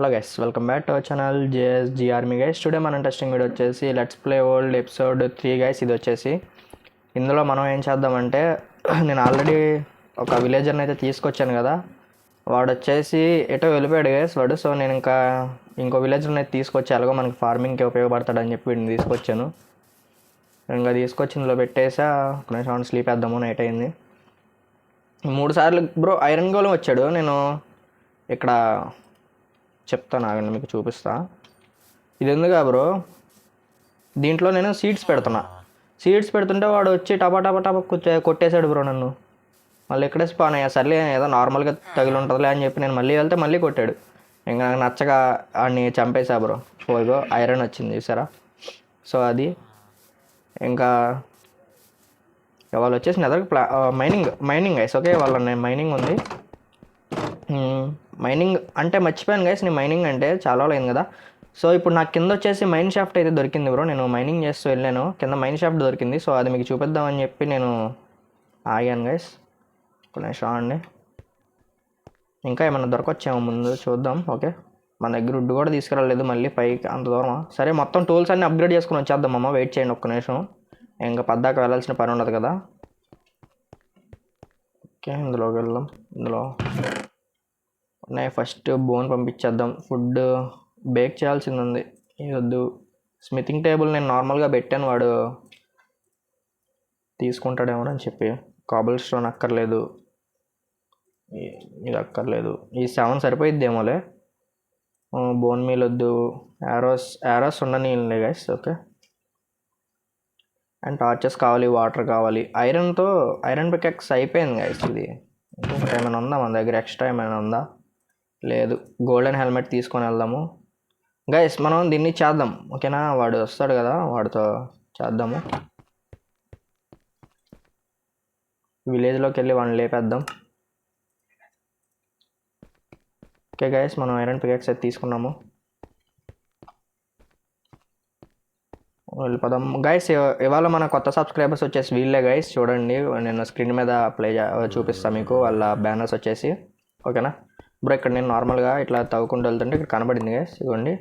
Hello guys, welcome back to our channel JSG army guys. Today మనం testing video వచ్చేసి let's play old episode 3 guys. ఇది వచ్చేసి ఇందులో మనం ఏం చేద్దామంటే నేను ఆల్రెడీ ఒక విలేజర్ని అయితే తీసుకొచ్చాను కదా, వాడు వచ్చేసి ఎటో వెళ్ళిపోయాడు గైస్ వాడు. సో నేను ఇంకో విలేజర్ని అయితే తీసుకొచ్చి ఎలాగో మనకి ఫార్మింగ్కి ఉపయోగపడతాడని చెప్పి వీడిని తీసుకొచ్చాను. ఇంకా తీసుకొచ్చి ఇందులో పెట్టేసా. కొంచెం స్లీప్ వేద్దాము, నైట్ అయింది. 3 సార్లు బ్రో ఐరన్ గోళం వచ్చాడు. నేను ఇక్కడ చెప్తాను ఆగండి, మీకు చూపిస్తా. ఇది ఎందుగా బ్రో, దీంట్లో నేను సీడ్స్ పెడుతుంటే వాడు వచ్చి టపా కొట్టేశాడు బ్రో నన్ను. మళ్ళీ ఇక్కడే స్పాన్ అయ్యా. సర్లే ఏదో నార్మల్గా తగిలి ఉంటుందిలే అని చెప్పి నేను మళ్ళీ వెళ్తే మళ్ళీ కొట్టాడు. ఇంకా నాకు నచ్చగా వాడిని చంపేశా బ్రో. పోయిగో ఐరన్ వచ్చింది చూసారా. సో అది ఇంకా వాళ్ళు వచ్చేసి నెదర్ మైనింగ్ గైస్. ఓకే, వాళ్ళ మైనింగ్ ఉంది. మైనింగ్ అంటే మర్చిపోయాను గైస్, నేను మైనింగ్ అంటే చాలా అయింది కదా. సో ఇప్పుడు నాకు కింద వచ్చేసి మైన్ షాఫ్ట్ అయితే దొరికింది బ్రో. నేను మైనింగ్ చేస్తూ వెళ్ళాను, కింద మైన్ షాఫ్ట్ దొరికింది. సో అది మీకు చూపిద్దామని చెప్పి నేను ఆగాను గైస్. కొంచెం అండి, ఇంకా ఏమన్నా దొరకొచ్చామో ముందు చూద్దాం. ఓకే, మన దగ్గర వుడ్ కూడా తీసుకురాలేదు మళ్ళీ పైకి అంత దూరమా. సరే, మొత్తం టూల్స్ అన్నీ అప్గ్రేడ్ చేసుకుని వచ్చేద్దాం అమ్మ. వెయిట్ చేయండి ఒక్క నిమిషం, ఇంకా పద్దాక వెళ్ళాల్సిన పని ఉండదు కదా. ఓకే, ఇందులోకి వెళ్దాం. ఇందులో ఫస్ట్ బోన్ పంపించేద్దాం. ఫుడ్ బేక్ చేయాల్సింది ఉంది. ఇది వద్దు. స్మితింగ్ టేబుల్ నేను నార్మల్గా పెట్టాను, వాడు తీసుకుంటాడేమో అని చెప్పి. కాబుల్ స్టోన్ అక్కర్లేదు, ఇది అక్కర్లేదు. ఈ 7 సరిపోయిద్దేమోలే. బోన్ మీల్ వద్దు. యారోస్ ఉండని గైస్. ఓకే, అండ్ టార్చెస్ కావాలి, వాటర్ కావాలి. ఐరన్ పికెక్స్ అయిపోయింది గైస్. ఇది ఇంకా ఏమైనా ఉందా మన దగ్గర? ఎక్స్ట్రా ఏమైనా ఉందా? లేదు. గోల్డెన్ హెల్మెట్ తీసుకొని వెళ్దాము గైస్. మనం దీన్ని చేద్దాం, ఓకేనా? వాడు వస్తాడు కదా, వాడితో చేద్దాము. విలేజ్లోకి వెళ్ళి వాడిని లేపేద్దాం. ఓకే గైస్, మనం ఐరన్ పికెక్స్ అయితే తీసుకున్నాము. వెళ్ళిపోదాం గైస్. ఇవాళ మన కొత్త సబ్స్క్రైబర్స్ వచ్చేసి వీళ్ళే గైస్. చూడండి, నేను స్క్రీన్ మీద చూపిస్తాను మీకు వాళ్ళ బ్యానర్స్ వచ్చేసి. ఓకేనా బ్రో? ఇక్కడ నేను నార్మల్గా ఇట్లా తవ్వుకుంటూ వెళ్తుంటే ఇక్కడ కనబడింది గైస్, ఇదిగోండి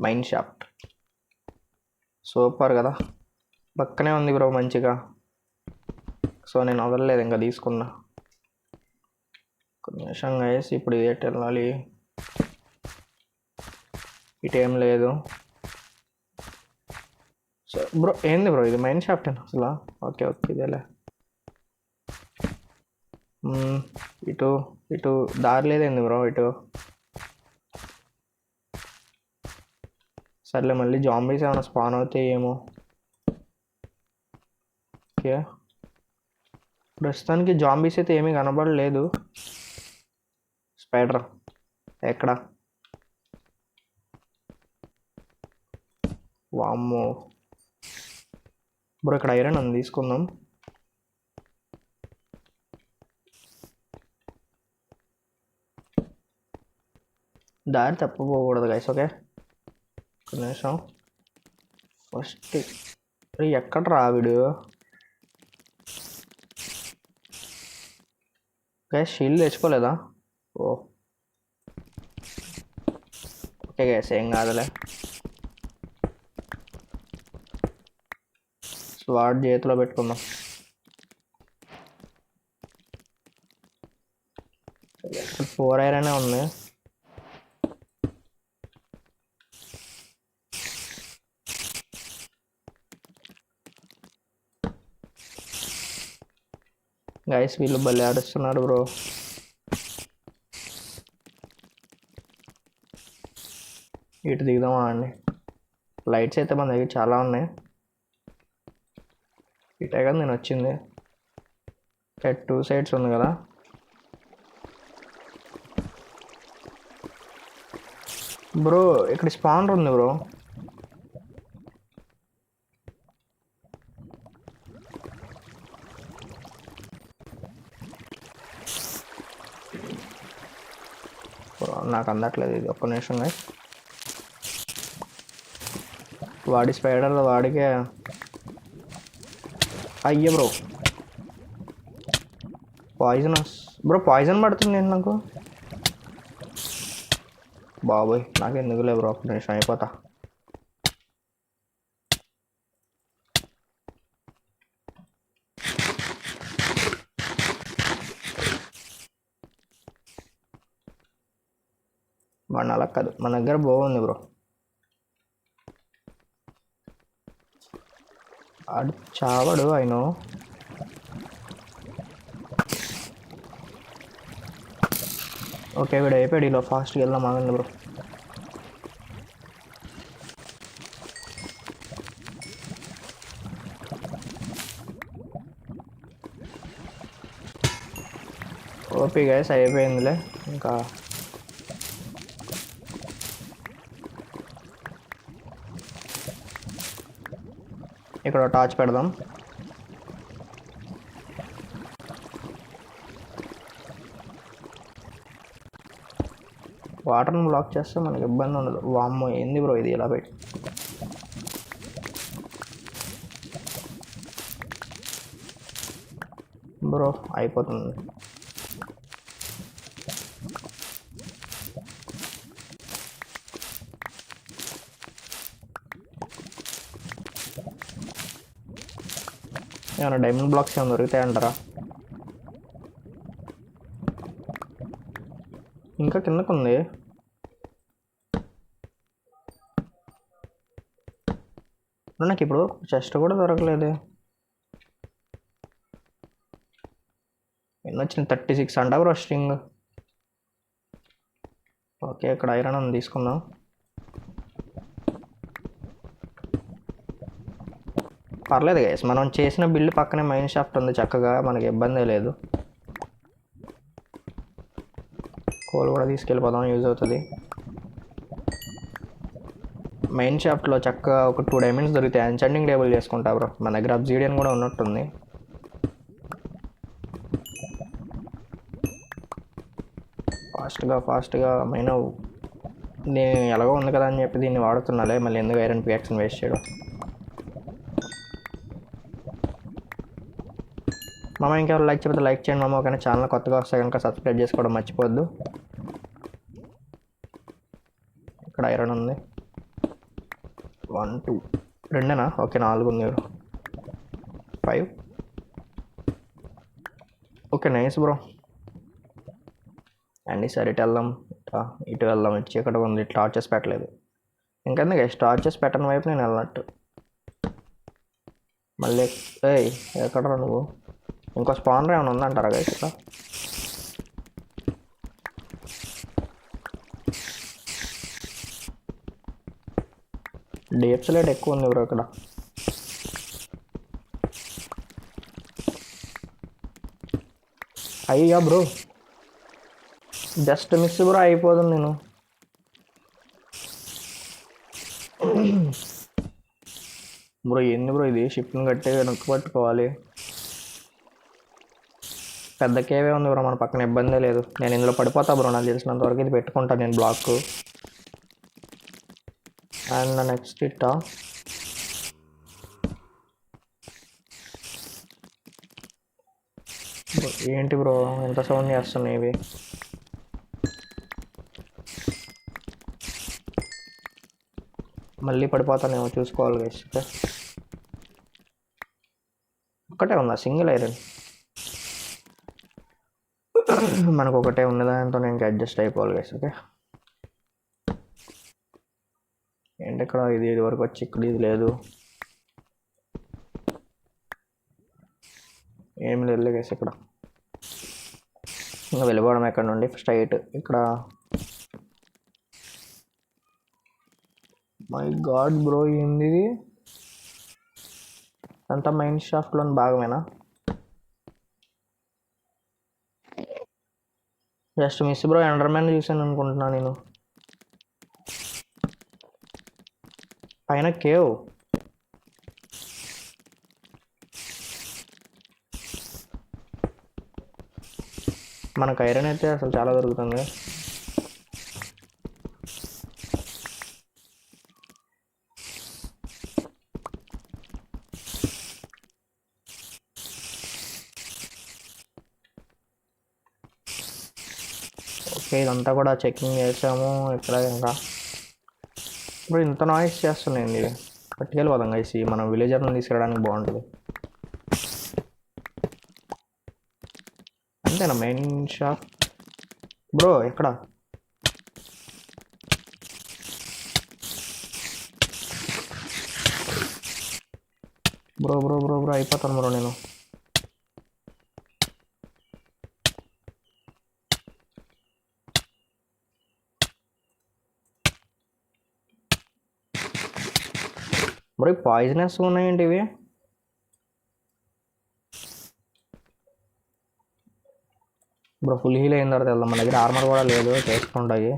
మైన్ షాఫ్ట్. సూపర్ కదా, పక్కనే ఉంది బ్రో మంచిగా. సో నేను వదలలేదు, ఇంకా తీసుకున్నా. కొన్ని నిమిషం గైస్. ఇప్పుడు ఇది ఎటు వెళ్ళాలి? ఇటేం లేదు. సో బ్రో ఏంది బ్రో ఇది? మైన్ షాఫ్ట్ అని అసలు? ఓకే ఇదేలే. ఇటు దారి లేదేంది బ్రో? ఇటు సర్లే, మళ్ళీ జాంబీస్ ఏమైనా స్పాన్ అవుతాయి ఏమో. ఓకే, ప్రస్తుతానికి జాంబీస్ అయితే ఏమీ కనబడలేదు. స్పైడర్ ఎక్కడ? వామ్మో బ్రో, ఇక్కడ ఐరన్ ఉంది, తీసుకుందాం. దారి తప్పకూడదు గైస్. ఓకే, ఒక నిమిషం. ఫస్ట్ ఎక్కడ రావిడు గైస్? షీల్డ్ తెచ్చుకోలేదా? ఓకే గైస్, ఏం కాదులే. స్వాడ్ చేతిలో పెట్టుకుందాం. 4 ఐరనే ఉంది. గైస్ వీళ్ళు భలే ఆడుస్తున్నారు బ్రో. ఇటు దిగుదామా అండి? లైట్స్ అయితే మన దగ్గర చాలా ఉన్నాయి. ఇటే కదా నేను వచ్చింది. 2 సైడ్స్ ఉంది కదా. బ్రో ఇక్కడ స్పానర్ ఉంది బ్రో. నాకు అందట్లేదు ఇది. ఒక్క నిమిషం గైస్. వాడి స్పైడర్ వాడికే. అయ్యే బ్రో, పాయిజనస్ బ్రో. పాయిజన్ పడుతుంది నాకు. బాబోయ్ నాకు ఎందుకు లేదు బ్రో, ఒక నిమిషం అయిపోతా. మన అలా కాదు, మన దగ్గర బాగుంది బ్రో. ఆడు చావడు ఆయన. ఓకే వీడు అయిపోయాడు, ఇలా ఫాస్ట్గా వెళ్దాం ఆగండి బ్రో. ఓపీ గైస్ అయిపోయిందిలే ఇంకా. ఇక్కడ టార్చ్ పెడదాం. వాటర్ని బ్లాక్ చేస్తే మనకి ఇబ్బంది ఉండదు. వామ్మో ఏంది బ్రో ఇది ఇలా పెట్టి. బ్రో అయిపోతుంది. ఏమైనా డైమండ్ బ్లాక్స్ ఏమైనా దొరుకుతాయంటారా? ఇంకా కిందకుంది. నాకు ఇప్పుడు చెస్ట్ కూడా దొరకలేదు. ఎన్ని వచ్చింది? 36 అంట బ్రో స్ట్రింగ్. ఓకే ఇక్కడ ఐరన్ ఉంది, తీసుకుందాం. పర్లేదు గైస్, మనం చేసిన బిల్డ్ పక్కనే మైన్ షాఫ్ట్ ఉంది చక్కగా, మనకి ఇబ్బంది లేదు. కోల్ కూడా తీసుకెళ్ళిపోదాం, యూజ్ అవుతుంది. మైన్ షాఫ్ట్లో చక్కగా ఒక 2 డైమండ్స్ దొరుకుతాయి. ఎన్చాంటింగ్ టేబుల్ చేసుకుంటా బ్రో. మన దగ్గర అబ్సిడియన్ కూడా ఉన్నట్టుంది. ఫాస్ట్గా మైన్ నేను ఎలాగో ఉంది కదా అని చెప్పి దీన్ని వాడుతున్నాలే, మళ్ళీ ఎందుకు ఐరన్ పియాక్స్ని వేస్ట్ చేయడం. మామ ఇంకెవరు లైక్ చెప్తే లైక్ చేయండి మామ. కానీ ఛానల్ కొత్తగా వస్తే కనుక సబ్స్క్రైబ్ చేసుకోవడం మర్చిపోవద్దు. ఇక్కడ ఐరన్ ఉంది. 1 2 2 ఓకే 4 ఉంది. 5 ఓకే నైస్ బ్రో. అండ్ సరే ఇటు వెళ్దాం, ఇటు వెళ్దాం. ఇటు చీకటి ఉంది, టార్చెస్ పెట్టలేదు. ఇంకెందుకు టార్చెస్ పెట్టని వైపు నేను వెళ్ళినట్టు. మళ్ళీ ఏయ్ ఎక్కడరా నువ్వు? ఇంకో స్పానర్ ఏమైనా ఉందంటారా గైస్ ఇక్కడ? డేప్స్ లైట్ ఎక్కువ ఉంది బ్రో ఇక్కడ. అయ్యా బ్రో జస్ట్ మిస్ బ్రో, అయిపోతుంది నేను. బ్రో ఏంది బ్రో ఇది? షిప్ని గట్టిగా నొక్కి పట్టుకోవాలి. పెద్ద కేవే ఉంది బ్రో మన పక్కన, ఇబ్బందే లేదు. నేను ఇందులో పడిపోతా బ్రో, నాకు తెలిసినంత వరకు ఇది పెట్టుకుంటాను నేను బ్లాక్. అండ్ నెక్స్ట్ ఇట్టా ఏంటి బ్రో ఎంత సౌండ్ చేస్తున్నాయి ఇవి? మళ్ళీ పడిపోతానేమో, చూసుకోవాలి గైస్. ఒక్కటే ఉందా సింగిల్ ఐరన్? మనకు ఒకటే ఉన్న దాంతో నేను అడ్జస్ట్ అయిపోవాలి గైస్. ఓకే ఏంటి ఇక్కడ ఇది వరకు వచ్చి ఇక్కడ ఇది లేదు, ఏం లేదు గైస్ ఇక్కడ. ఇంకా వెళ్ళిపోవడం ఎక్కడ నుండి స్ట్రైట్ ఇక్కడ. మై గాడ్ బ్రో ఏంది ఇది? అంతా మైన్ షాఫ్ట్లోని భాగమేనా? జస్ట్ మిస్ బ్రో, ఎండర్మ్యాన్ చూసాను అనుకుంటున్నా నేను. పైన కేవ్. మనకు ఐరన్ అయితే అసలు చాలా దొరుకుతుంది. ఓకే, ఇదంతా కూడా చెకింగ్ చేసాము. ఇక్కడ ఇంకా ఇప్పుడు ఇంత నాయిస్ చేస్తున్నాయండి. పట్టుకెళ్ళిపోదాం గైస్, మనం విలేజర్ని తీసుకెళ్ళడానికి బాగుంటుంది. అంతేనా మెయిన్ షాప్? బ్రో ఎక్కడ? బ్రో బ్రో బ్రో బ్రో అయిపోతాను బ్రో నేను. బ్రో పాయిజనస్ ఉన్నాయండి ఇవి. బ్రో ఫుల్ హీల్ అయిన తర్వాత వెళ్దాం. మన దగ్గర ఆర్మర్ కూడా లేదు, చేసుకుంటాయి.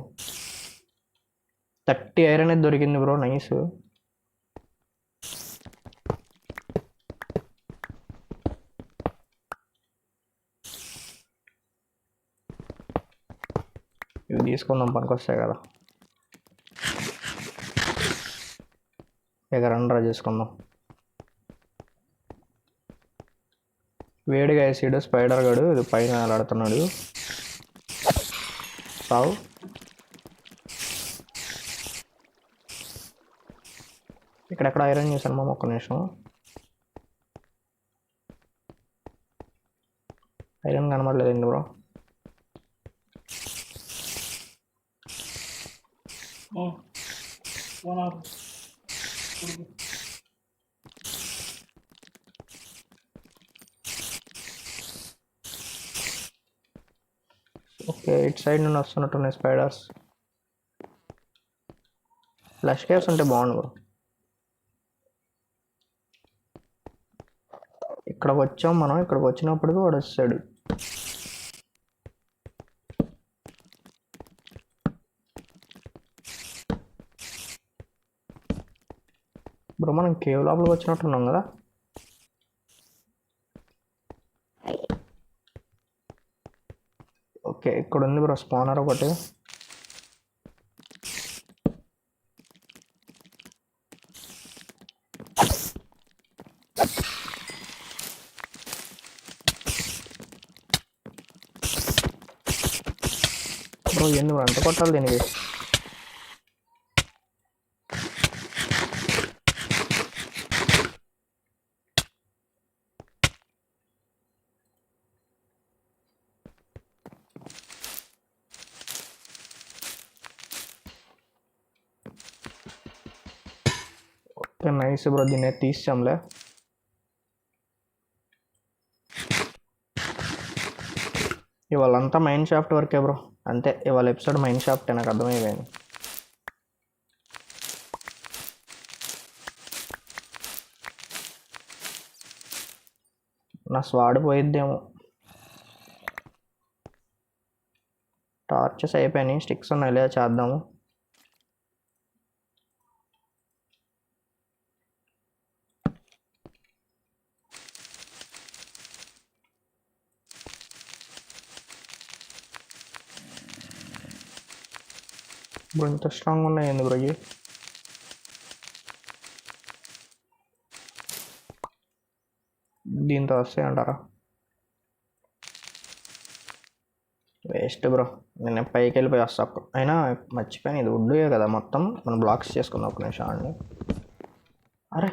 30 ఐరన్ అయితే దొరికింది బ్రో, నైస్. ఇవి తీసుకుందాం, పనికొస్తాయి కదా. ఇక రండ్రా చేసుకుందాం. వేడిగా వేసాడు స్పైడర్ గడు, ఇది పైన ఆడుతున్నాడు. సావు. ఇక్కడెక్కడ ఐరన్ చేశాను మామ, ఒక్క నిమిషం. ఐరన్ కనబడలేదండి బ్రో. ఓకే, ఇటు సైడ్ నుండి వస్తున్నట్టున్నాయి స్పైడర్స్. ఫ్లష్ కేవ్స్ ఉంటే బాగుండు బ్రో. ఇక్కడికి వచ్చాం మనం, ఇక్కడికి వచ్చినప్పటికీ వాడు వస్తాడు. బ్రో మనం కేవ్ లోపలికి వచ్చినట్టున్నాం కదా. ఓకే, ఇక్కడ ఉంది బ్రో స్పానర్ ఒకటి. బ్రో ఎందుకు బ్రో అంత కొట్టాలి దీనికి? ఓకే నైస్ బ్రో, దీన్ని తీసాంలే. ఇవాళంతా మైన్ షాఫ్ట్ వర్కే బ్రో, అంతే. ఇవాళ ఎపిసోడ్ మైన్ షాఫ్ట్ నాకు అర్థమైపోయింది. నా స్వాడ్ పోయిద్దేమో. టార్చెస్ అయిపోయినాయి, స్టిక్స్ ఉన్నాయి, లేదా చేద్దాము. బ్రో ఇంత స్ట్రాంగ్ ఉన్నాయి ఏంది బ్రో ఇవి? దీంతో వస్తాయి అంటారా? వేస్ట్ బ్రో, నేను పైకి వెళ్ళిపోయి వస్తా. అయినా మర్చిపోయాను, ఇది వుడ్డే కదా మొత్తం. మనం బ్లాక్స్ చేసుకుందాం ఒక నిమిషం అండి. అరే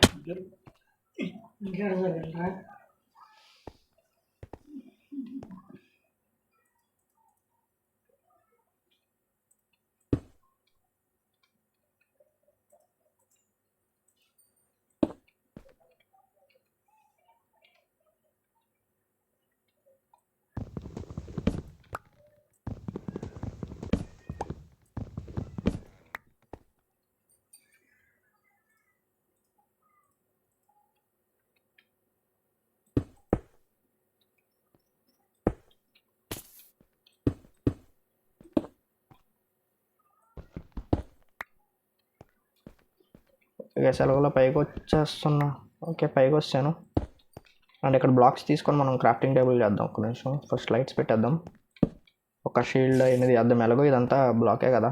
ఇక సెలవులో పైకి వచ్చేస్తున్నా. ఓకే పైకి వచ్చాను. అండ్ ఇక్కడ బ్లాక్స్ తీసుకొని మనం క్రాఫ్టింగ్ టేబుల్ చేద్దాం. ఒక నిమిషం, ఫస్ట్ లైట్స్ పెట్టేద్దాం. ఒక షీల్డ్ అనేది అద్దం. ఎలాగో ఇదంతా బ్లాకే కదా.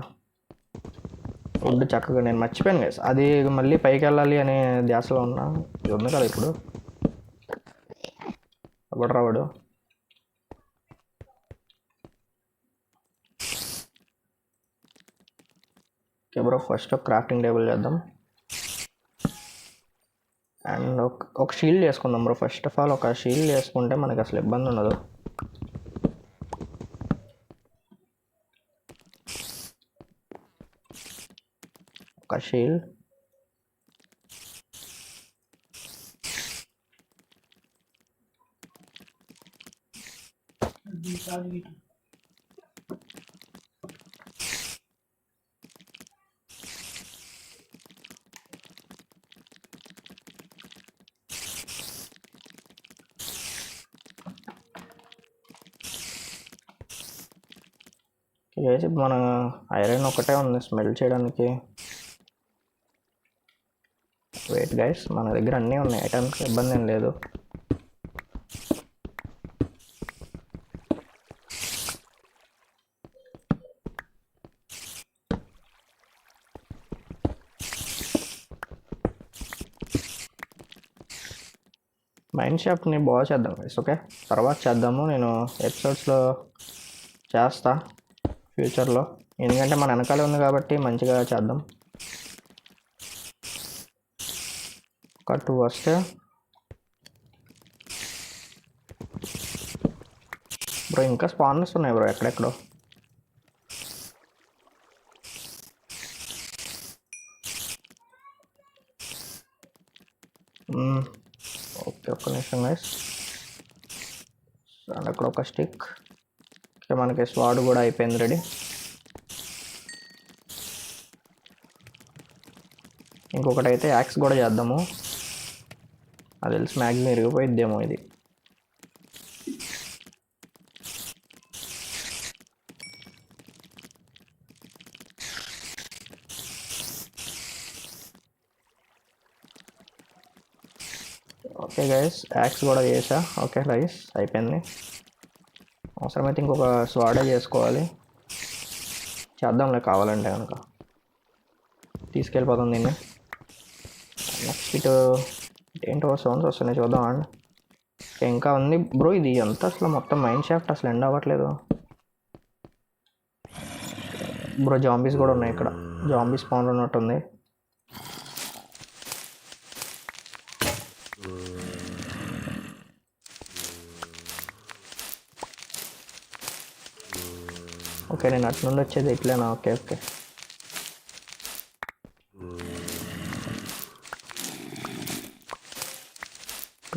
వుడ్ చక్కగా, నేను మర్చిపోయాను గైస్, అది మళ్ళీ పైకి వెళ్ళాలి అనే ధ్యాసలో ఉన్నా. ఇది ఉంది కదా ఇప్పుడు. అప్పుడు రావాడు. బ్రో. ఫస్ట్ ఒక క్రాఫ్టింగ్ టేబుల్ చేద్దాం అండ్ ఒక షీల్డ్ చేసుకుందాం బ్రో. ఫస్ట్ ఆఫ్ ఆల్ ఒక షీల్డ్ చేసుకుంటే మనకి అసలు ఇబ్బంది ఉండదు. ఒక షీల్డ్ చేసి మన ఐరన్ ఒకటే ఉంది స్మెల్ చేయడానికి. వెయిట్ గైస్, మన దగ్గర అన్నీ ఉన్నాయి ఐటమ్స్, ఇబ్బంది ఏం లేదు. మైండ్ షాఫ్ట్ని బాగా చేద్దాం గైస్. ఓకే, తర్వాత చేద్దాము. నేను ఎపిసోడ్స్లో చేస్తా ఫ్యూచర్లో, ఎందుకంటే మన వెనకాలే ఉంది కాబట్టి మంచిగా చేద్దాం. ఒక 2 వస్తే బ్రో ఇంకా స్పానర్స్ ఉన్నాయి బ్రో ఎక్కడెక్కడో. ఓకే, ఒక్క నిమిషం గైస్. అండ్ అక్కడ ఒక స్టిక్. ఓకే, మనకి స్వాడ్ కూడా అయిపోయింది రెడీ. ఇంకొకటి అయితే యాక్స్ కూడా చేద్దాము. అది తెలిసి మ్యాక్సిమం ఇరిగిపోయిద్దేమో ఇది. ఓకే గైస్, యాక్స్ కూడా చేసా. ఓకే రైస్ అయిపోయింది. అవసరమైతే ఇంకొక స్వాడే చేసుకోవాలి. చేద్దాంలే కావాలంటే కనుక. తీసుకెళ్ళిపోతాం దీన్ని. నెక్స్ట్ ఇటు ఏంటో సౌండ్స్ వస్తున్నాయి, చూద్దాం అండి. ఇంకా ఉంది బ్రో. ఇది ఎంత అసలు మొత్తం మైండ్ షాఫ్ట్ అసలు ఎండ్ అవ్వట్లేదు బ్రో. జాంబీస్ కూడా ఉన్నాయి ఇక్కడ. జాంబీస్ స్పాన్ ఉన్నట్టుంది. ఓకే, నేను అటు నుండి వచ్చేది ఇట్లేనా? Okay okay.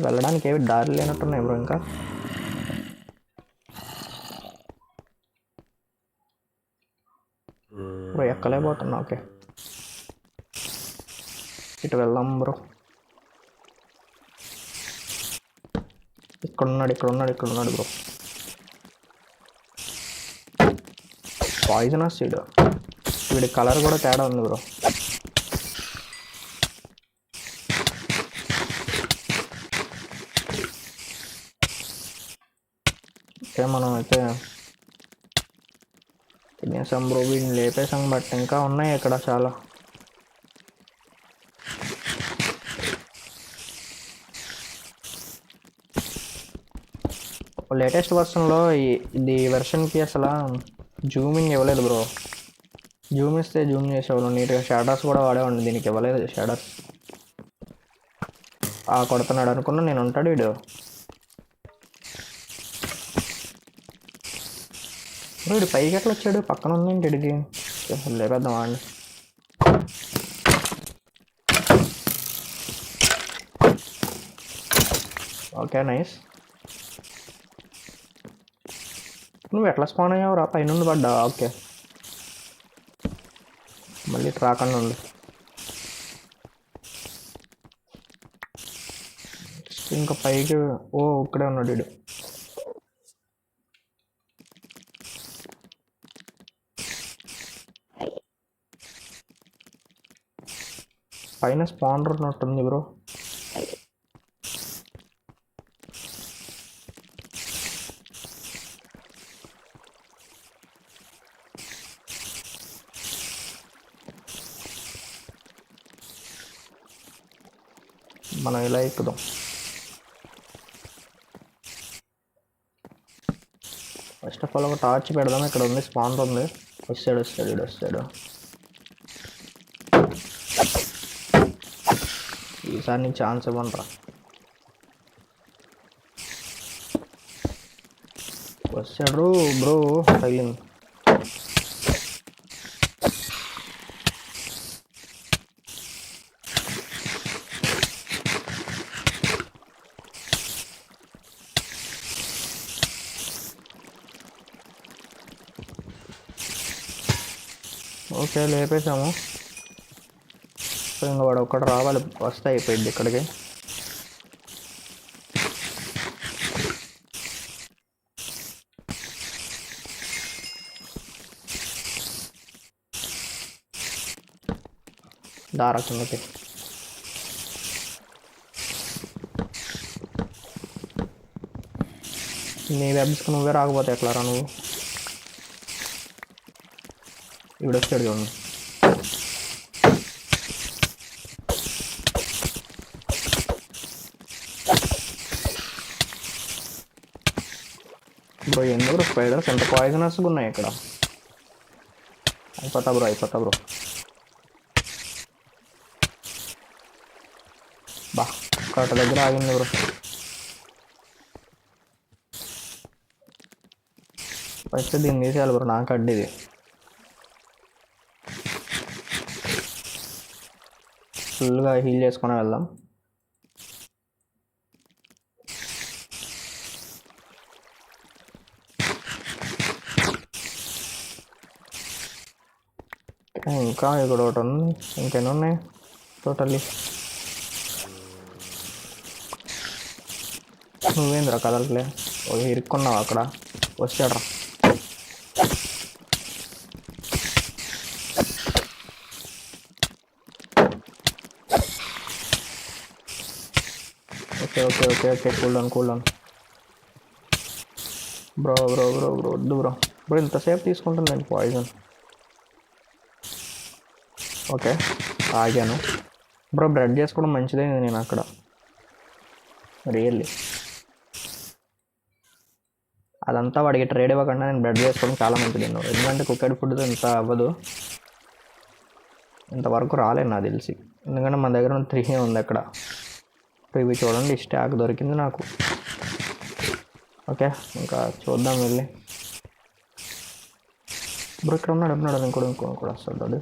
వెళ్ళడానికి ఏవి దారి లేనట్టున్నాయి బ్రో. ఇంకా బ్రో ఎక్కలేకపోతున్నా. ఓకే, ఇటు వెళ్దాం బ్రో. ఇక్కడ ఉన్నాడు బ్రో. Poisonous seed. వీడి కలర్ కూడా తేడా ఉంది బ్రో. ఓకే, మనం అయితే తినేసాం బ్రో. వీడిని లేపేసాం, బట్ ఇంకా ఉన్నాయి ఇక్కడ చాలా. లేటెస్ట్ వర్షన్లో ఇది వెర్షన్కి అసలు జూమింగ్ ఇవ్వలేదు బ్రో. జూమ్ ఇస్తే జూమ్ చేసేవాళ్ళు నీట్గా. షాడర్స్ కూడా వాడేవాడిని, దీనికి ఇవ్వలేదు షాడర్స్. కొడుతున్నాడు అనుకున్నా నేను. ఉంటాడు వీడు. వీడు పైకి ఎట్లా వచ్చాడు? పక్కన ఉంది ఏంటి ఇడికి? లేపేద్దామా అండి. Okay nice. నువ్వు ఎట్లా స్పాన్ అయ్యావు రా? పైనుండి పడ్డా? ఓకే, మళ్ళీ ట్రాకన్నా ఉండు. ఇంకా పైకి ఇక్కడే ఉన్నాడు వీడు. పైన స్పానర్ ఉన్నట్టుంది బ్రో. మనం ఇలా ఎక్కుదాం. ఫస్ట్ ఆఫ్ ఆల్ ఒక టార్చ్ పెడదాం. ఇక్కడ ఉంది స్పానర్ ఉంది. వస్తాడు వీడు వస్తాడు. ఈసారి నీకు ఛాన్స్ ఇవ్వనరా. వచ్చాడు బ్రో, తగిలింది. ఓకే లేపేసాము. సో ఇంకా వాడు ఒక్కడు రావాలి, వస్తే అయిపోయింది ఇక్కడికి. దారా కిందకి. నీ వెబ్స్కి నువ్వే రాకపోతే ఎట్లారా నువ్వు? ఇప్పుడు వచ్చాడు చూడండి. బ్రో ఎందుకు స్పైడర్స్ ఎంత పాయిజనస్గా ఉన్నాయి ఇక్కడ. అయిపోతా బ్రో. బా కట్ట దగ్గర ఆగింది బ్రో. ఫస్ట్ దీన్ని తీసేయాలి బ్రో, నాకు అడ్డిది. ఫుల్గా హీల్ చేసుకొని వెళ్దాం. ఇంకా ఇక్కడ ఒకటి ఉంది, ఇంకెన్ని ఉన్నాయి టోటల్లీ. నువ్వేంద్రా కదలట్లే? ఇరుక్కున్నావు అక్కడ, వచ్చాడ్రా. Okay cool down. బ్రో వద్దు బ్రో ఇంతసేపు తీసుకుంటుందండి పాయిజన్. ఓకే ఆగాను బ్రో. బ్రెడ్ చేసుకోవడం మంచిదైంది నేను అక్కడ, రియల్లీ. అదంతా వాడికి ట్రేడ్ ఇవ్వకుండా నేను బ్రెడ్ చేసుకోవడం చాలా మంచిది. ఎందుకంటే కుక్కడ్ ఫుడ్ ఇంత అవ్వదు, ఇంతవరకు రాలేదు నాకు తెలిసి. ఎందుకంటే మన దగ్గర 3 ఉంది అక్కడ. ఇవి చూడండి, స్టాక్ దొరికింది నాకు. ఓకే ఇంకా చూద్దాం వెళ్ళి. బ్రో ఇక్కడ ఉన్నాడు ఇంకోటి వస్తాడు.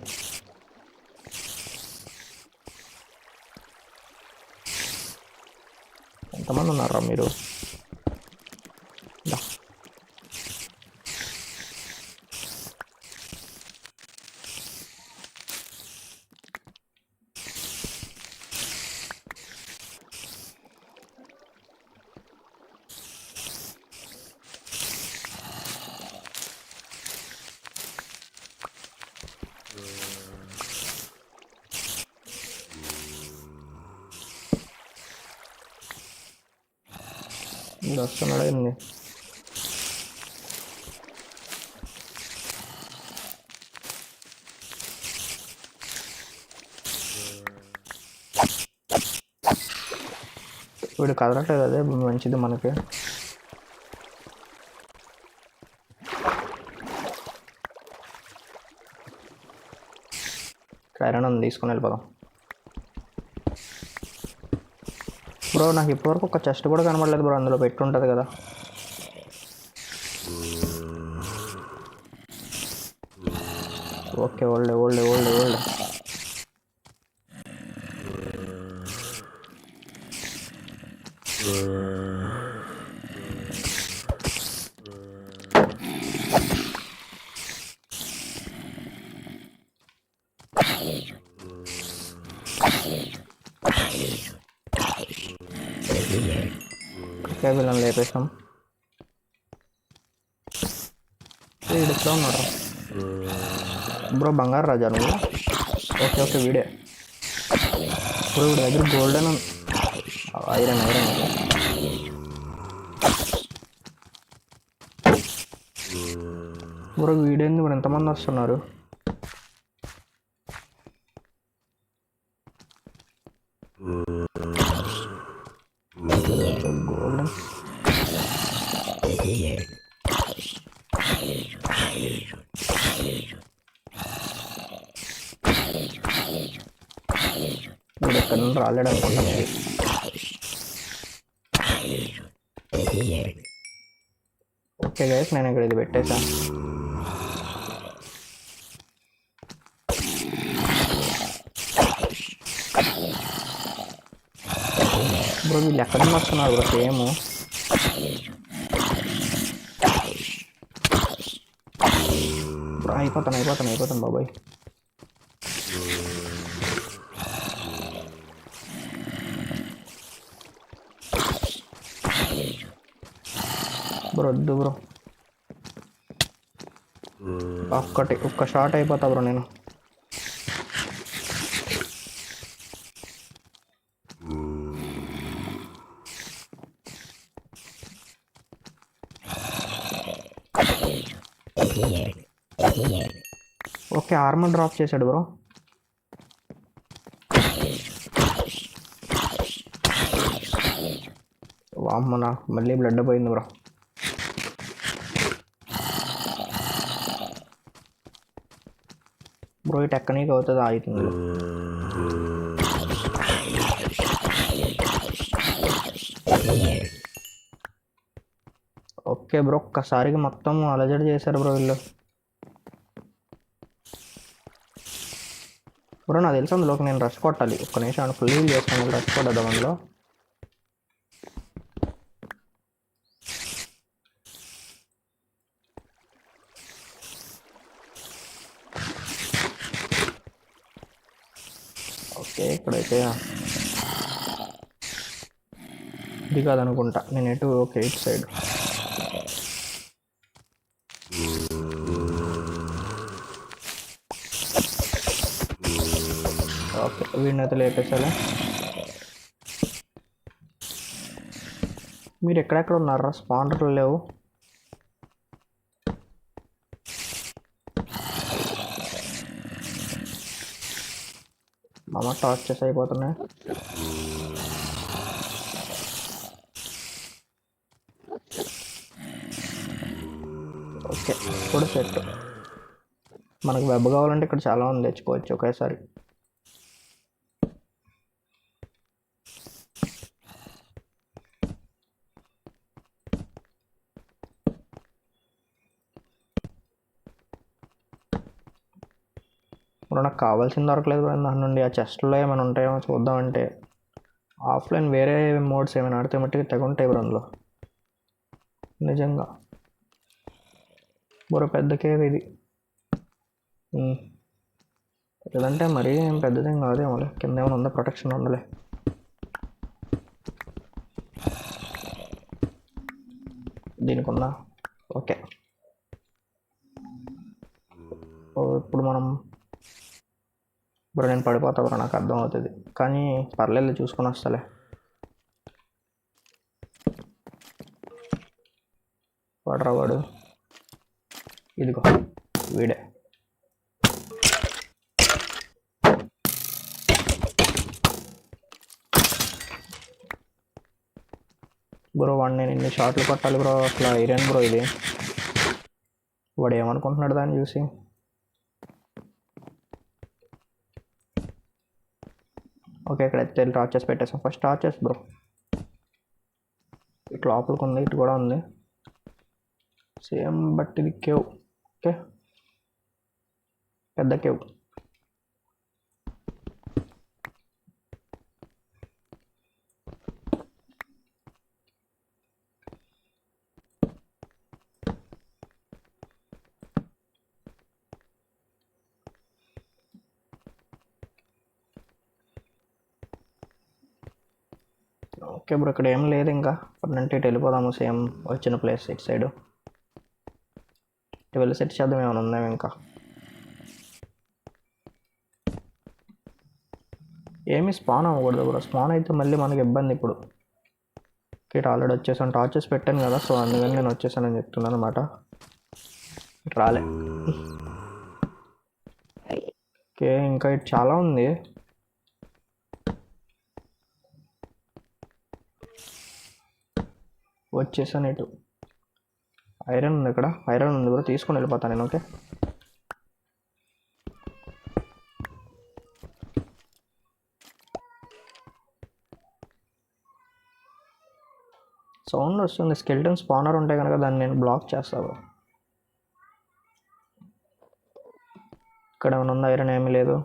ఎంతమంది ఉన్నారా మీరు? వస్తున్నాడు ఏంది? వీడు కదలట్లేదు, అదే మంచిది మనకి. ఐరన్ తీసుకుని వెళ్ళిపోదాం. బ్రో నాకు ఇప్పటివరకు ఒక చెస్ట్ కూడా కనబడలేదు బ్రో, అందులో పెట్టుంటుంది కదా. Okay old. వీళ్ళని లేపేసాం. వీడిలో ఉన్నాడు బ్రో, బంగారు రాజా నువ్వు. ఓకే వీడే బ్రో. వీడి దగ్గర గోల్డెన్ ఐరన్ బ్రో. వీడేంది మరి ఎంతమంది వస్తున్నారు? గోల్డెన్ ఇక్కడ నుండి రాలేడు అనుకుంటా. ఓకే గైస్, నేను ఇక్కడ ఇది పెట్టేశాను. బ్రో వీళ్ళు ఎక్కడి నుంచి వస్తున్నారు బ్రో? సేమ్ అయిపోతాను బాబాయ్. బ్రో వద్దు బ్రో, ఒక్క షాట్ అయిపోతా బ్రో నేను. ఓకే, ఆర్మర్ డ్రాప్ చేశాడు బ్రో. వామ్మనా, మళ్ళీ బ్లడ్ పోయింది బ్రో. బ్రో ఇటు ఎక్కనీకి అవుతుంది, ఆగుతుంది. ఓకే బ్రో, ఒక్కసారికి మొత్తం అలజడి చేశారు బ్రో వీళ్ళు. బ్రో నాకు తెలుసు అందులోకి నేను రష్ కొట్టాలి. ఒక్క నిమిషం ఫుల్ హీల్ చేస్తాను, రష్ కొట్టద్దాం అందులో. ఓకే, ఇక్కడైతే ఇది కాదనుకుంటా నేను ఎటు. ఓకే, ఇటు సైడ్. ఓకే, వీడినైతే లేపేసాలి. మీరు ఎక్కడెక్కడ ఉన్నారా? స్పాన్సర్లు లేవు. మామ టార్చెస్ అయిపోతున్నాయి. ఓకే, ఇప్పుడు సెట్. మనకు వెబ్ కావాలంటే ఇక్కడ చాలా ఉంది, తెచ్చుకోవచ్చు ఒకేసారి. ఇప్పుడు నాకు కావాల్సింది దొరకలేదు దాని నుండి. ఆ చెస్ట్లో ఏమైనా ఉంటాయేమో చూద్దామంటే ఆఫ్లైన్ వేరే మోడ్స్ ఏమైనా ఆడితే మట్టికి తెగుంటాయి బ్రో అందులో నిజంగా. బుర్ర పెద్ద కేవ్ ఇది. లేదంటే మరీ ఏం పెద్దదేం కాదేమోలే. కింద ఏమైనా ఉందా? ప్రొటెక్షన్ ఉందలే. దీనికి ఉందా? ఓకే. ఇప్పుడు మనం ఇప్పుడు నేను పడిపోతా బ్రో, నాకు అర్థం అవుతుంది. కానీ పర్లేదు, చూసుకొని వస్తలే. వాడరా వాడు, ఇదిగో వీడే. బ్రో వాడు నేను ఇన్ని షాట్లు కొట్టాలి బ్రో, అసలు ఐరన్ బ్రో ఇది. వాడు ఏమనుకుంటున్నాడు దాన్ని చూసి. ఓకే, ఇక్కడ అయితే టార్చెస్ పెట్టేసాం. First torches bro. ఇటు లోపలికి ఉంది, ఇటు కూడా ఉంది సేమ్, బట్ ఇది కేవ్. ఓకే, పెద్ద కేవ్. ఓకే బ్రో, ఇక్కడ ఏం లేదు ఇంకా. అంటే ఇటు వెళ్ళిపోదాము, సేమ్ వచ్చిన ప్లేస్ ఇటు సైడు. ఇటు వెళ్ళి సెట్ చేద్దాం, ఏమైనా ఉందేమో ఇంకా. ఏమి స్పాన్ అవ్వకూడదు బ్రో, స్పాన్ అయితే మళ్ళీ మనకి ఇబ్బంది. ఇప్పుడు ఇటు ఆల్రెడీ వచ్చేసాను, టార్చెస్ పెట్టాను కదా, సో అందుకని నేను వచ్చేసానని చెప్తున్నాను అనమాట. ఇటు రాలే. ఓకే, ఇంకా ఇటు చాలా ఉంది. వచ్చేసాను ఇటు. ఐరన్ ఉంది ఇక్కడ, ఐరన్ ఉంది బ్రో, తీసుకొని వెళ్ళిపోతాను నేను. ఓకే, సౌండ్ వస్తుంది. స్కెల్టన్ స్పానర్ ఉంటే కనుక దాన్ని నేను బ్లాక్ చేస్తాను. ఇక్కడ ఏమైనా ఉందా? ఐరన్ ఏమీ లేదు.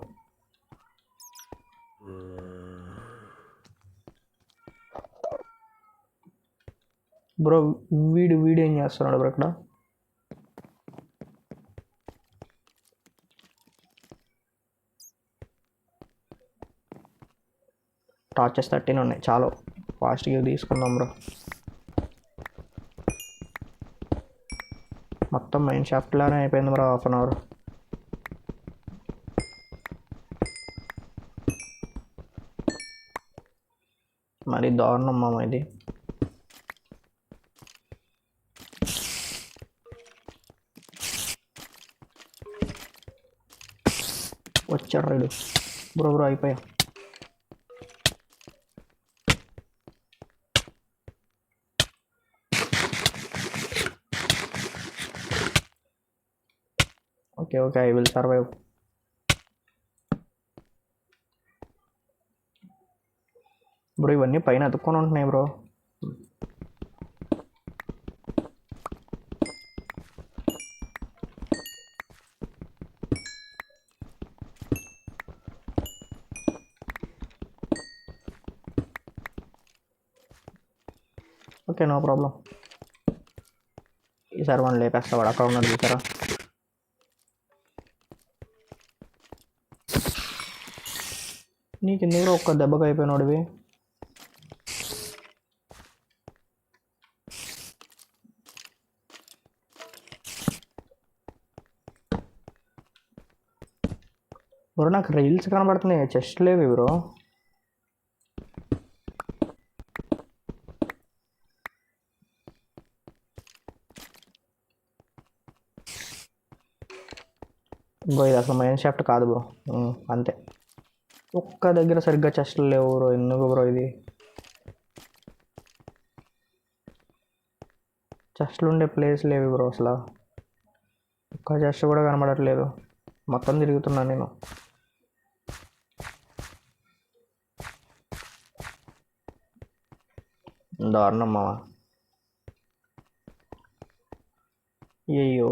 బ్రో వీడు ఏం చేస్తున్నాడు బ్రో ఇక్కడ? టార్చెస్ 13 ఉన్నాయి, చాలు ఫాస్ట్గా తీసుకుందాం బ్రో. మొత్తం మైన్ షాఫ్ట్ లానే అయిపోయింది బ్రో, 1/2 అవర్. మరి దారుణం మామ ఇది. వచ్చాడు రైడు. బ్రో అయిపోయా. Okay, I will survive. Bro ఇవన్నీ పైన అతుక్కొని ఉంటున్నాయి బ్రో. Okay, no problem. ఈసారి మనం లేపేస్తా. వాడు అక్కడ ఉన్నాడు చూసారా? నీకు ఎందుకు ఒక్క దెబ్బకి అయిపోయినాడువి? బ్రో నాకు రీల్స్ కనబడుతున్నాయి, చెస్ట్ లేవి బ్రో. బ్రో ఇది అసలు మైన్ షాఫ్ట్ కాదు బ్రో, అంతే. ఒక్క దగ్గర సరిగ్గా చెస్ట్లు లేవు బ్రో. ఎందుకు బ్రో ఇది? చెస్ట్లు ఉండే ప్లేస్ లేవు బ్రో అసలు. ఒక్క చెస్ట్ కూడా కనబడట్లేదు. మొత్తం తిరుగుతున్నాను నేను. దారుణం మావా. అయ్యో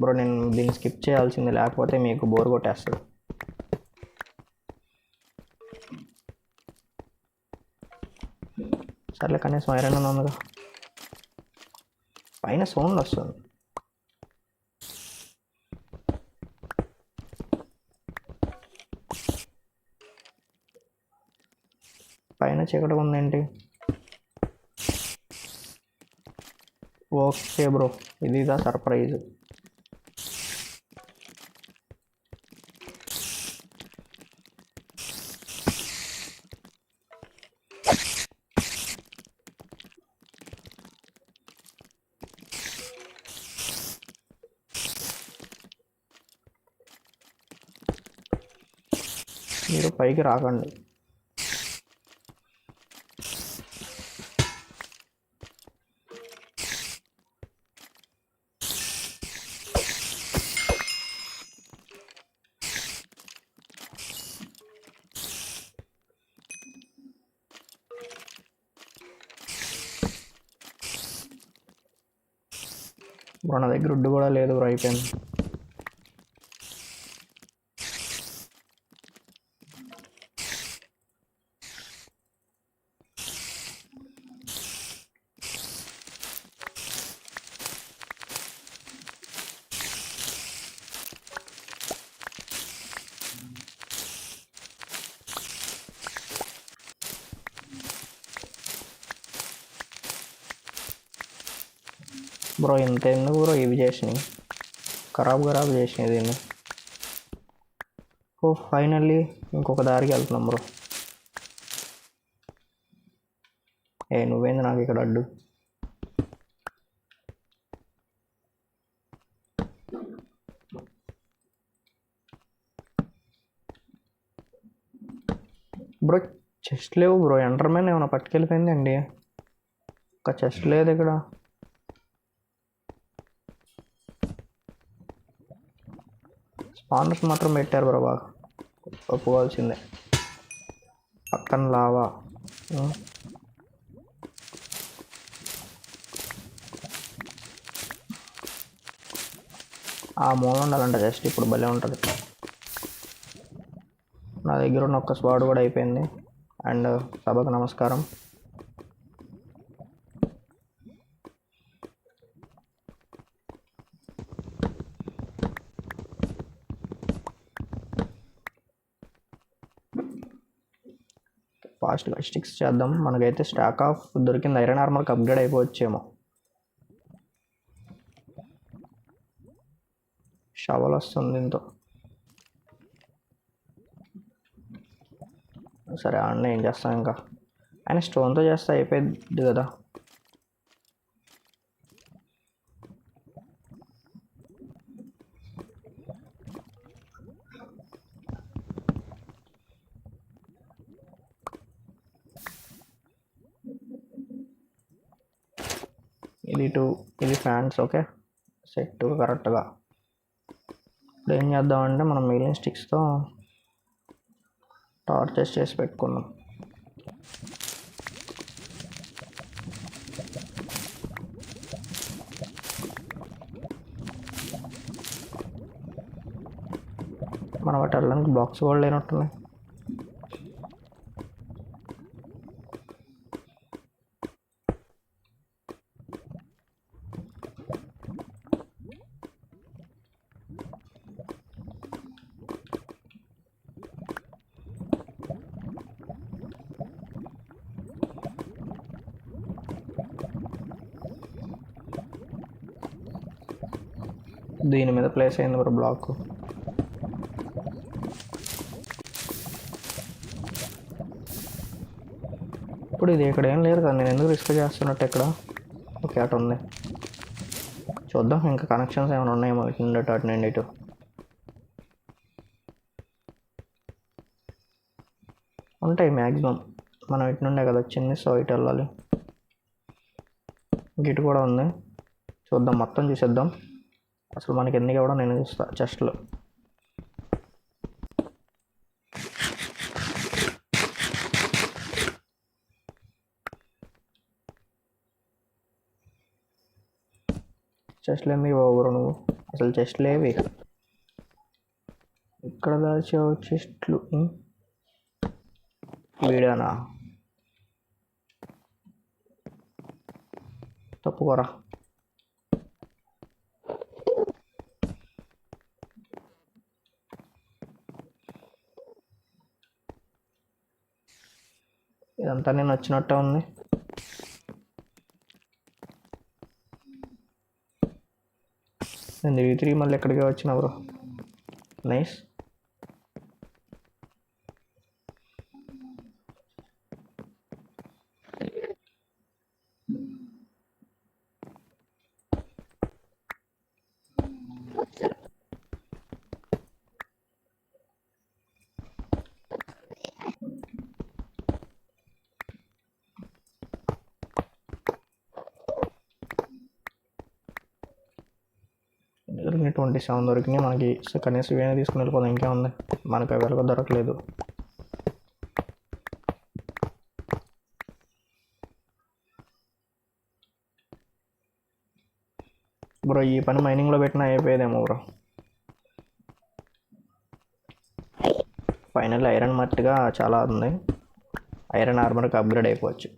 బ్రో, నేను దీన్ని స్కిప్ చేయాల్సింది, లేకపోతే మీకు బోర్ కొట్టేస్తుంది. సర్లే, కనీసం ఐరన్ ఉందిగా. పైన సౌండ్ వస్తుంది. పైన చీకటిగా ఉందేంటి? ఓకే బ్రో, ఇదిదా సర్ప్రైజ్. మీరు పైకి రాకండి. బ్రో నా దగ్గర ఉడ్డు కూడా లేదు బ్రో, అయిపోయింది. బ్రో ఇంత ఎందుకు బ్రో ఇవి చేసినాయి? ఖరాబ్ చేసినాయి దీన్ని. ఓ ఫైనల్లీ ఇంకొక దారికి వెళ్తున్నాం బ్రో. నువ్వేంది నాకు ఇక్కడ అడ్డు? బ్రో చెస్ట్ లేవు బ్రో. ఎంటర్మెన్ ఏమైనా పట్టుకెళ్ళిపోయింది అండి. ఒక చెస్ట్ లేదు ఇక్కడ. స్పానర్స్ మాత్రం పెట్టారు బ్రో, బాగా ఒప్పుకోవాల్సిందే. పక్కన లావా. ఆ మూల ఉండాలంట జస్ట్ ఇప్పుడు భలే ఉంటుంది. నా దగ్గర ఉన్న ఒక్క స్వాడ్ కూడా అయిపోయింది. అండ్ సభకు నమస్కారం. ఫాస్ట్గా స్టిక్స్ చేద్దాం. మనకైతే స్టాక్ ఆఫ్ దొరికింది. ఐరన్ ఆర్మర్కి అప్గ్రేడ్ అయిపోవచ్చేమో. షవల్ వస్తుంది దీంతో. సరే అన్న ఏం చేస్తాం ఇంకా. ఆయన స్టోన్తో చేస్తే అయిపోయింది కదా. ఇది ఫ్యాన్స్ ఓకే సెట్ కరెక్ట్గా. ఇప్పుడు ఏం చేద్దామంటే మనం మిగిలిన స్టిక్స్తో టార్చెస్ చేసి పెట్టుకున్నాం. మనం వాటి వెళ్ళడానికి బాక్స్ కూడా లేనట్టున్నాయి. దీని మీద ప్లేస్ అయింది ఒక బ్లాక్. ఇప్పుడు ఇది ఇక్కడ ఏం లేదు కదా, నేను ఎందుకు రిస్క్ చేస్తున్నట్టు ఇక్కడ. ఓకే అటు ఉంది, చూద్దాం ఇంకా కనెక్షన్స్ ఏమైనా ఉన్నాయేమో ఇటు నుండి అటు నుండి ఇటు. ఉంటాయి మ్యాక్సిమం, మనం ఇటు నుండే కదా వచ్చింది, సో ఇటు వెళ్ళాలి. ఇటు కూడా ఉంది, చూద్దాం మొత్తం చూసేద్దాం. అసలు మనకి ఎందుకు ఇవ్వడం నేను చూస్తా. చెస్ట్లో ఎందుకు ఇవ్వరు నువ్వు, అసలు చెస్ట్లు ఏవి ఇక్కడ దాచావు చెస్ట్లు. వీడానా తప్పుకోరా. ఇదంతా నేను వచ్చినట్టే ఉంది. నేను తిరిగి మళ్ళీ ఎక్కడికి వచ్చిన బ్రో. నైస్. దొరికినాయి 27 దొరికినాయి మనకి. కనీసం ఇవన్నీ తీసుకుని వెళ్ళిపోదాం, ఇంకేముంది మనకు ఎవరికి దొరకలేదు. బ్రో ఈ పని మైనింగ్లో పెట్టినా అయిపోయేదేమో బ్రో. ఫైనల్ ఐరన్ మట్టిగా చాలా ఉంది, ఐరన్ ఆర్మర్కి అప్గ్రేడ్ అయిపోవచ్చు.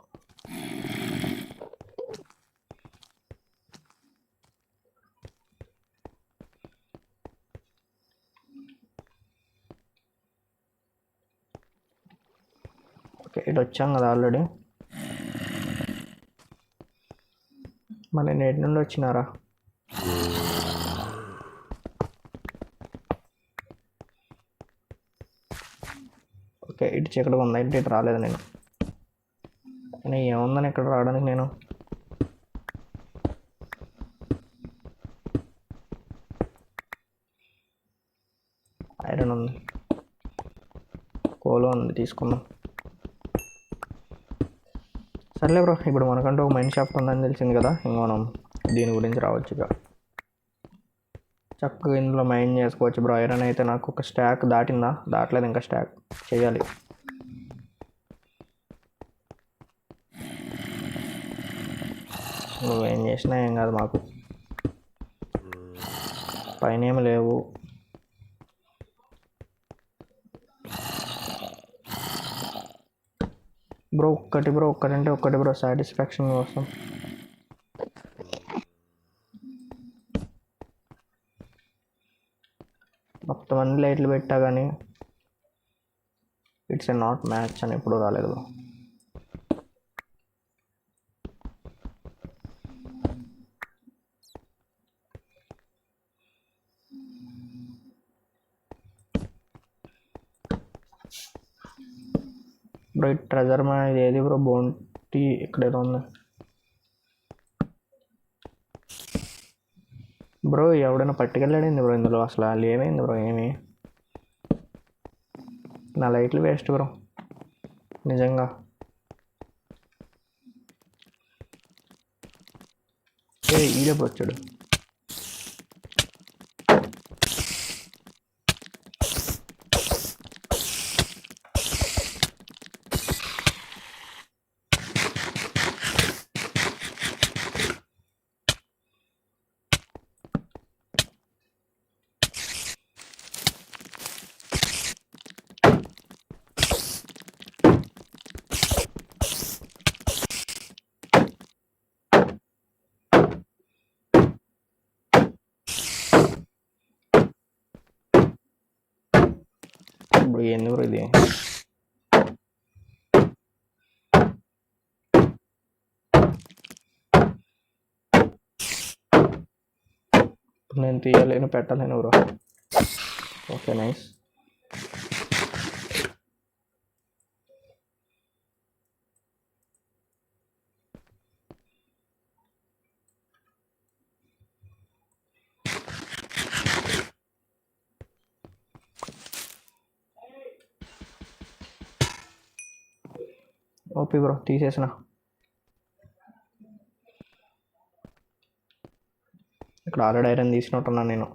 ఓకే ఇటు వచ్చాం కదా ఆల్రెడీ. మరి నేటి నుండి వచ్చినారా? ఓకే ఇటు చీకటిగా ఉందా, ఇటు రాలేదు నేను. ఏముందని ఇక్కడ రావడానికి నేను. ఐరన్ ఉంది, కోలో ఉంది, తీసుకుందాం. సర్లే బ్రో, ఇప్పుడు మనకంటూ ఒక మైండ్ షాఫ్ట్ ఉందని తెలిసింది కదా, ఇంక మనం దీని గురించి రావచ్చు. ఇక చక్కగా ఇందులో మైండ్ చేసుకోవచ్చు బ్రో. ఐరన్ అయితే నాకు ఒక స్టాక్ దాటిందా, దాటలేదు ఇంకా, స్టాక్ చేయాలి. నువ్వేం చేసినా ఏం కాదు మాకు. పైన ఏమి లేవు. బ్రో ఒక్కటంటే ఒక్కటి బ్రో, సాటిస్ఫాక్షన్ కోసం. మొత్తం అన్ని లైట్లు పెట్టా కానీ ఇట్స్ ఎ నాట్ మ్యాచ్ అని ఎప్పుడు రాలేదు. బ్రో ఈ ట్రెజర్ మా ఇది ఏది బ్రో? బౌంటీ ఎక్కడేదో ఉంది బ్రో. ఎవడైనా పట్టుకెళ్ళాడింది బ్రో ఇందులో? అసలు ఏమైంది బ్రో? ఏమి నా లైట్లు వేస్ట్ బ్రో నిజంగా. ఈడే వచ్చాడు. ఇప్పుడు ఏంది బ్రో ఇది? నేను తీయలేను, పెట్టలేను బ్రో. Okay nice. ఓపీ బ్రో, తీసేసిన. ఇక్కడ ఆల్రెడీ ఐరన్ తీసినట్టున్నాను నేను.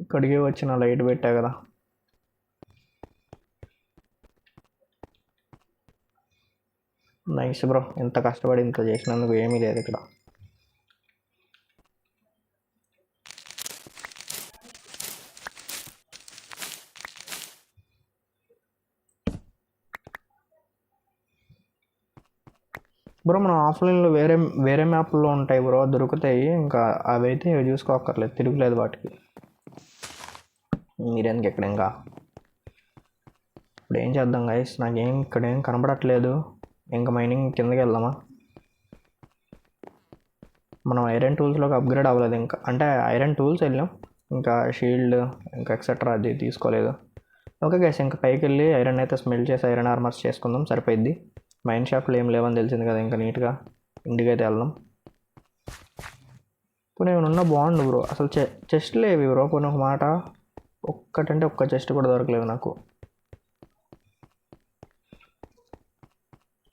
ఇక్కడికి వచ్చిన లైట్ పెట్టా కదా. నైస్ బ్రో, ఎంత కష్టపడి ఇంత చేసినందుకు ఏమీ లేదు ఇక్కడ. బ్రో మనం ఆఫ్లైన్లో వేరే వేరే మ్యాప్లో ఉంటాయి బ్రో, దొరుకుతాయి. ఇంకా అవి అయితే చూసుకోక్కర్లేదు, తిరుగులేదు వాటికి. మీరెందుకు ఎక్కడ ఇంకా? ఇప్పుడు ఏం చేద్దాం గైస్? నాకేం ఇక్కడేం కనబడట్లేదు. ఇంకా మైనింగ్ కిందకి వెళ్దామా? మనం ఐరన్ టూల్స్లోకి అప్గ్రేడ్ అవ్వలేదు ఇంకా. అంటే ఐరన్ టూల్స్ వెళ్ళాం, ఇంకా షీల్డ్ ఇంకా ఎక్సెట్రా అది తీసుకోలేదు. ఓకే గైస్, ఇంకా పైకి వెళ్ళి ఐరన్ అయితే స్మెల్ట్ చేసి ఐరన్ ఆర్మర్స్ చేసుకుందాం, సరిపోయిద్ది. మైన్ షాప్లో ఏం లేవని తెలిసింది కదా, ఇంకా నీట్గా ఇంటికి అయితే వెళ్దాం. పోనీ ఏమైనా ఉన్నా బాగుండు బ్రో. అసలు చెస్ట్ లేవి బ్రో. పోనీ ఒక మాట, ఒక్కటంటే ఒక్క చెస్ట్ కూడా దొరకలేదు నాకు.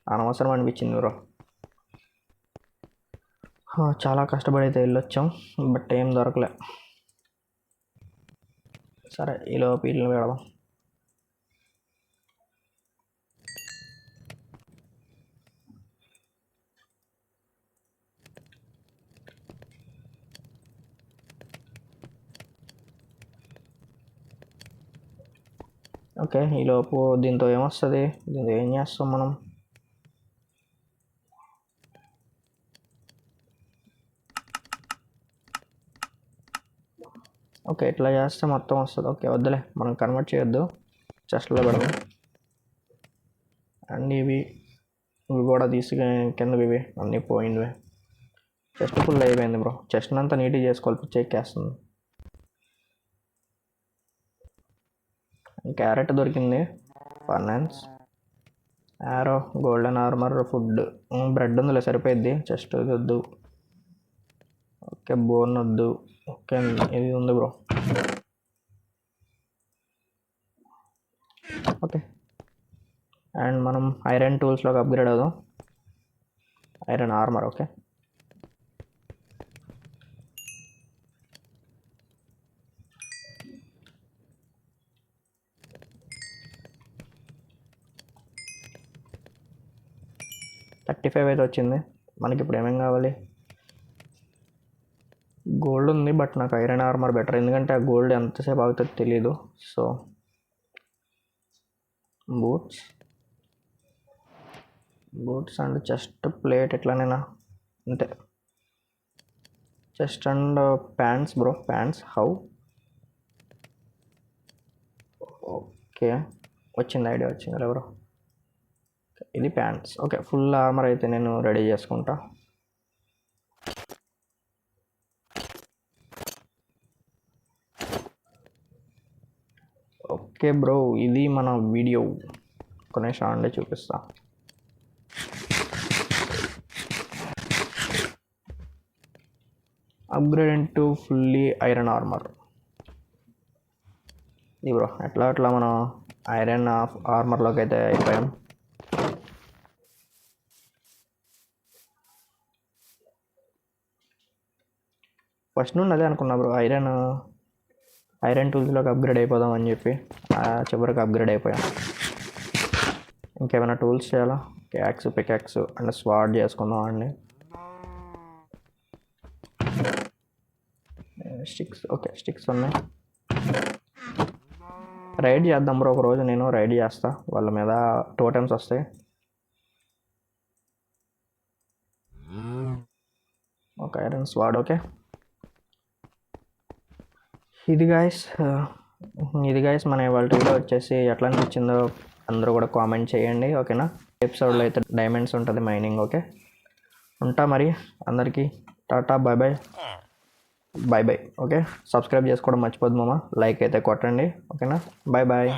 అనవసరం అనిపించింది బ్రో. చాలా కష్టపడి అయితే వెళ్ళొచ్చాం, బట్ ఏం దొరకలే. సరే ఈలోపు వీళ్ళని పెడదాం. ఓకే, ఈలోపు దీంతో ఏమొస్తుంది? దీంతో ఏం చేస్తాం మనం? ఓకే, ఇట్లా చేస్తే మొత్తం వస్తుంది. ఓకే వద్దులే, మనం కన్వర్ట్ చేయొద్దు, చెస్ట్లో పెడదాం. అండ్ ఇవి కూడా తీసుకు కిందవి, ఇవి అన్నీ పోయినవి. చెస్ట్ ఫుల్ అయిపోయింది బ్రో. చెస్ట్ అంతా నీట్గా చేసుకోవాలి, పిచ్చి ఎక్కేస్తుంది. క్యారెట్ దొరికింది, furnace, arrow, golden armour, food, bread ఉందిలే సరిపోయిద్ది. చెస్ట్ వద్దు. ఓకే బోన్ వద్దు. ఓకే ఇది ఉంది బ్రో. ఓకే, అండ్ మనం ఐరన్ టూల్స్లోకి అప్గ్రేడ్ అవుదాం. Iron armour. ఓకే, $35 అయితే వచ్చింది. మనకి ఇప్పుడు ఏమేం కావాలి? గోల్డ్ ఉంది, బట్ నాకు ఐరన్ ఆర్మర్ బెటర్, ఎందుకంటే ఆ గోల్డ్ ఎంతసేపు అవుతుందో తెలీదు. So boots and chest plate ఎట్లానైనా అంతే. Chest and pants bro, pants how? Okay, వచ్చింది, ఐడియా వచ్చింది బ్రో. ఇది ప్యాంట్స్. ఓకే, ఫుల్ ఆర్మర్ అయితే నేను రెడీ చేసుకుంటా. ఓకే బ్రో, ఇది మన వీడియో. కొన్ని షాండే చూపిస్తా. Upgrade into fully iron armour. ఇది బ్రో, ఎట్లా మనం ఐరన్ ఆర్మర్లోకి అయితే అయిపోయాం. ఫస్ట్ నుండి అదే అనుకున్నా బ్రో, ఐరన్ టూల్స్లోకి అప్గ్రేడ్ అయిపోదాం అని చెప్పి చివరికి అప్గ్రేడ్ అయిపోయాం. ఇంకేమైనా టూల్స్ చేయాలా? యాక్స్, పికాక్స్ అండ్ స్వాడ్ చేసుకుందాం అండి. స్టిక్స్, ఓకే స్టిక్స్ ఉన్నాయి. రైడ్ చేద్దాం బ్రో ఒకరోజు, నేను రైడ్ చేస్తా, వాళ్ళ మీద టోటెమ్స్ వస్తాయి. ఒక ఐరన్ స్వాడ్. ఓకే, ఇది గాయస్ మన ఇవాళ వీడియో వచ్చేసి ఎట్లా అనిపించిందో అందరూ కూడా కామెంట్ చేయండి. ఓకేనా, ఎపిసోడ్లో అయితే డైమండ్స్ ఉంటుంది మైనింగ్. ఓకే, ఉంటా మరి. అందరికీ tata, bye bye. Okay, subscribe చేసుకోవడం మర్చిపోద్దు మామ, లైక్ అయితే కొట్టండి. ఓకేనా, బాయ్.